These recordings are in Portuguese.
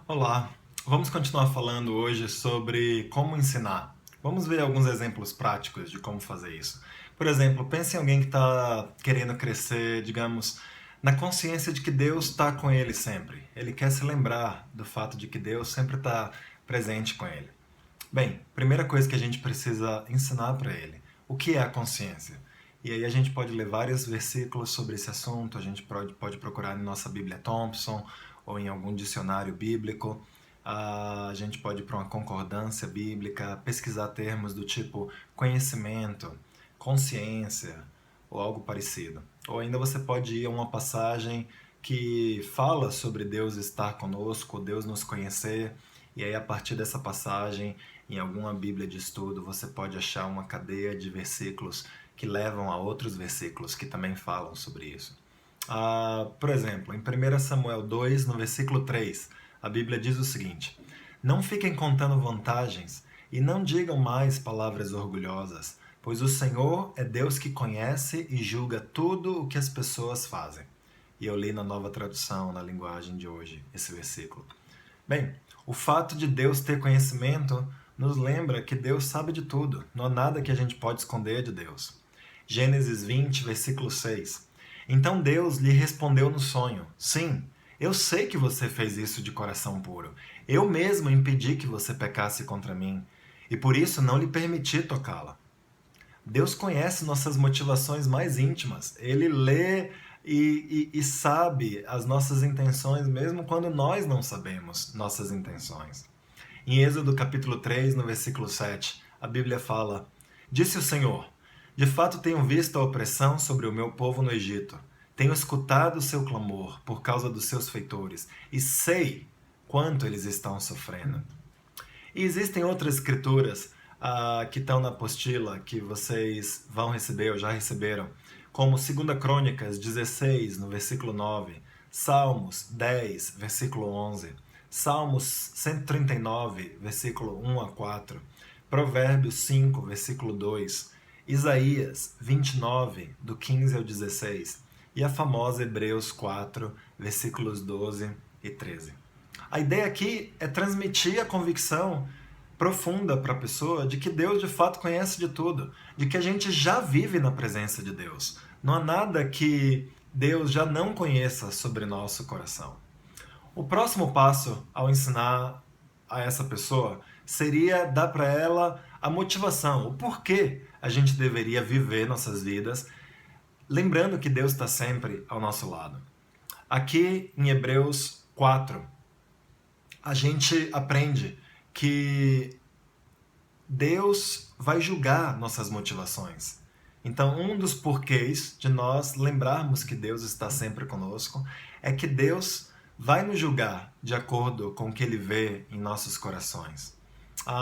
Olá, vamos continuar falando hoje sobre como ensinar. Vamos ver alguns exemplos práticos de como fazer isso. Por exemplo, pense em alguém que está querendo crescer, digamos, na consciência de que Deus está com ele sempre. Ele quer se lembrar do fato de que Deus sempre está presente com ele. Bem, primeira coisa que a gente precisa ensinar para ele, o que é a consciência? E aí a gente pode ler vários versículos sobre esse assunto, a gente pode procurar em nossa Bíblia Thompson ou em algum dicionário bíblico. A gente pode ir para uma concordância bíblica, pesquisar termos do tipo conhecimento, consciência ou algo parecido. Ou ainda você pode ir a uma passagem que fala sobre Deus estar conosco, Deus nos conhecer, e aí a partir dessa passagem, em alguma Bíblia de estudo, você pode achar uma cadeia de versículos que levam a outros versículos que também falam sobre isso. Por exemplo, em 1 Samuel 2, no versículo 3, a Bíblia diz o seguinte: Não fiquem contando vantagens e não digam mais palavras orgulhosas, pois o Senhor é Deus que conhece e julga tudo o que as pessoas fazem. E eu li na Nova Tradução, na linguagem de hoje, esse versículo. Bem, o fato de Deus ter conhecimento nos lembra que Deus sabe de tudo, não há nada que a gente pode esconder de Deus. Gênesis 20, versículo 6. Então Deus lhe respondeu no sonho: Sim, eu sei que você fez isso de coração puro. Eu mesmo impedi que você pecasse contra mim, e por isso não lhe permiti tocá-la. Deus conhece nossas motivações mais íntimas. Ele lê e sabe as nossas intenções, mesmo quando nós não sabemos nossas intenções. Em Êxodo capítulo 3, no versículo 7, a Bíblia fala: Disse o Senhor: De fato tenho visto a opressão sobre o meu povo no Egito. Tenho escutado o seu clamor por causa dos seus feitores e sei quanto eles estão sofrendo. E existem outras escrituras que estão na apostila que vocês vão receber ou já receberam, como 2 Crônicas 16, no versículo 9, Salmos 10, versículo 11, Salmos 139, versículo 1 a 4, Provérbios 5, versículo 2, Isaías 29, do 15 ao 16, e a famosa Hebreus 4, versículos 12 e 13. A ideia aqui é transmitir a convicção profunda para a pessoa de que Deus de fato conhece de tudo, de que a gente já vive na presença de Deus. Não há nada que Deus já não conheça sobre nosso coração. O próximo passo ao ensinar a essa pessoa seria dar para ela a motivação, o porquê a gente deveria viver nossas vidas, lembrando que Deus está sempre ao nosso lado. Aqui em Hebreus 4, a gente aprende que Deus vai julgar nossas motivações. Então, um dos porquês de nós lembrarmos que Deus está sempre conosco é que Deus vai nos julgar de acordo com o que Ele vê em nossos corações.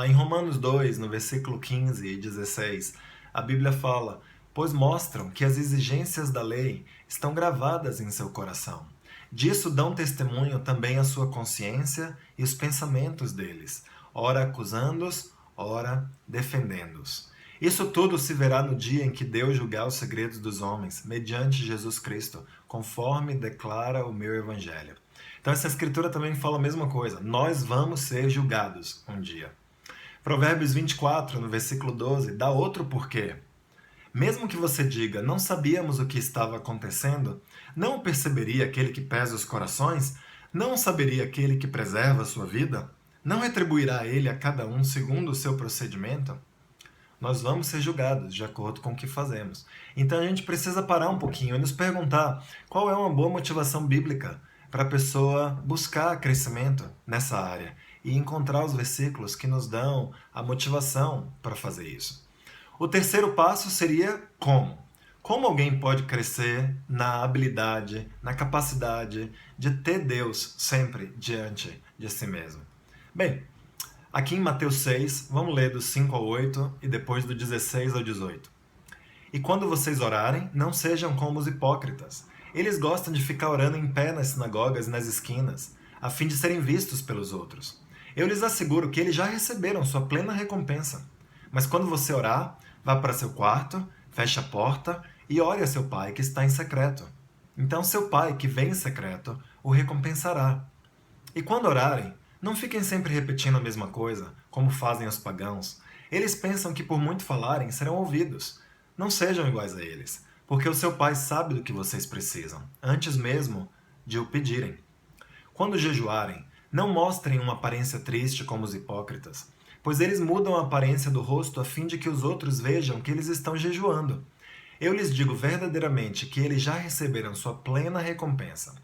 Em Romanos 2, no versículo 15 e 16, a Bíblia fala: Pois mostram que as exigências da lei estão gravadas em seu coração. Disso dão testemunho também a sua consciência e os pensamentos deles, ora acusando-os, ora defendendo-os. Isso tudo se verá no dia em que Deus julgar os segredos dos homens, mediante Jesus Cristo, conforme declara o meu Evangelho. Então essa escritura também fala a mesma coisa. Nós vamos ser julgados um dia. Provérbios 24, no versículo 12, dá outro porquê. Mesmo que você diga: não sabíamos o que estava acontecendo, não perceberia aquele que pesa os corações? Não saberia aquele que preserva a sua vida? Não retribuirá ele a cada um segundo o seu procedimento? Nós vamos ser julgados de acordo com o que fazemos. Então a gente precisa parar um pouquinho e nos perguntar qual é uma boa motivação bíblica para a pessoa buscar crescimento nessa área e encontrar os versículos que nos dão a motivação para fazer isso. O terceiro passo seria como. Como alguém pode crescer na habilidade, na capacidade de ter Deus sempre diante de si mesmo? Bem, aqui em Mateus 6, vamos ler do 5 ao 8 e depois do 16 ao 18. E quando vocês orarem, não sejam como os hipócritas. Eles gostam de ficar orando em pé nas sinagogas e nas esquinas, a fim de serem vistos pelos outros. Eu lhes asseguro que eles já receberam sua plena recompensa. Mas quando você orar, vá para seu quarto, feche a porta e ore a seu pai que está em secreto. Então seu pai que vem em secreto o recompensará. E quando orarem, Não fiquem sempre repetindo a mesma coisa, como fazem os pagãos. Eles pensam que por muito falarem serão ouvidos. Não sejam iguais a eles, porque o seu Pai sabe do que vocês precisam, antes mesmo de o pedirem. Quando jejuarem, não mostrem uma aparência triste como os hipócritas, pois eles mudam a aparência do rosto a fim de que os outros vejam que eles estão jejuando. Eu lhes digo verdadeiramente que eles já receberam sua plena recompensa.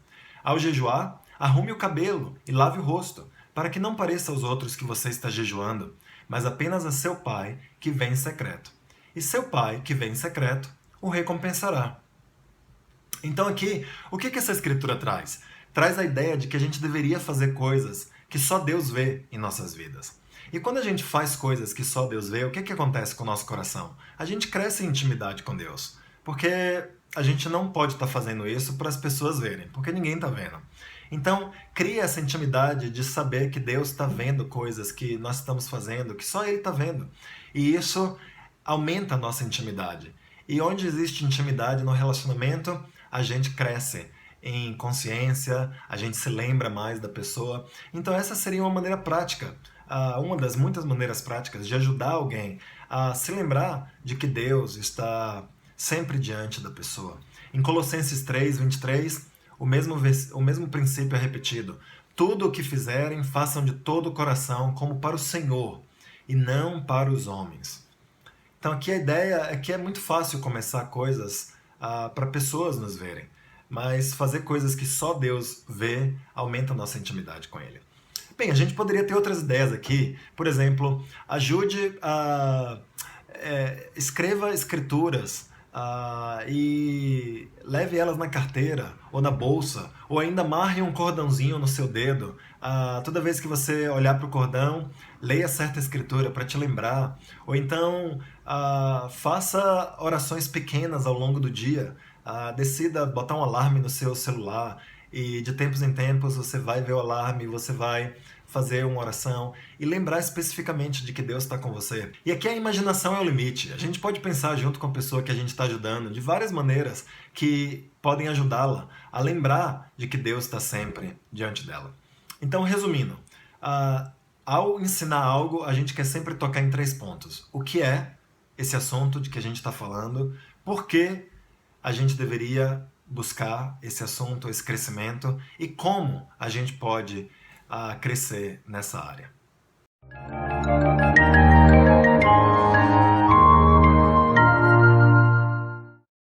Ao jejuar, arrume o cabelo e lave o rosto, para que não pareça aos outros que você está jejuando, mas apenas a seu Pai que vem em secreto. E seu Pai que vem em secreto o recompensará. Então aqui, o que essa escritura traz? Traz a ideia de que a gente deveria fazer coisas que só Deus vê em nossas vidas. E quando a gente faz coisas que só Deus vê, o que acontece com o nosso coração? A gente cresce em intimidade com Deus. Porque a gente não pode estar fazendo isso para as pessoas verem, porque ninguém está vendo. Então, cria essa intimidade de saber que Deus está vendo coisas que nós estamos fazendo, que só Ele está vendo. E isso aumenta a nossa intimidade. E onde existe intimidade no relacionamento, a gente cresce em consciência, a gente se lembra mais da pessoa. Então essa seria uma maneira prática, uma das muitas maneiras práticas de ajudar alguém a se lembrar de que Deus está sempre diante da pessoa. Em Colossenses 3:23, o mesmo princípio é repetido. Tudo o que fizerem, façam de todo o coração, como para o Senhor, e não para os homens. Então aqui a ideia é que é muito fácil começar coisas para pessoas nos verem, mas fazer coisas que só Deus vê aumenta a nossa intimidade com Ele. Bem, a gente poderia ter outras ideias aqui. Por exemplo, ajude a... escreva escrituras e leve elas na carteira ou na bolsa, ou ainda amarre um cordãozinho no seu dedo. Toda vez que você olhar para o cordão, leia certa escritura para te lembrar. Ou então faça orações pequenas ao longo do dia. Decida botar um alarme no seu celular e de tempos em tempos você vai ver o alarme, você vai fazer uma oração e lembrar especificamente de que Deus está com você. E aqui a imaginação é o limite. A gente pode pensar junto com a pessoa que a gente está ajudando de várias maneiras que podem ajudá-la a lembrar de que Deus está sempre diante dela. Então, resumindo, ao ensinar algo, a gente quer sempre tocar em 3 pontos. O que é esse assunto de que a gente está falando? Por que a gente deveria buscar esse assunto, esse crescimento? E como a gente pode crescer nessa área?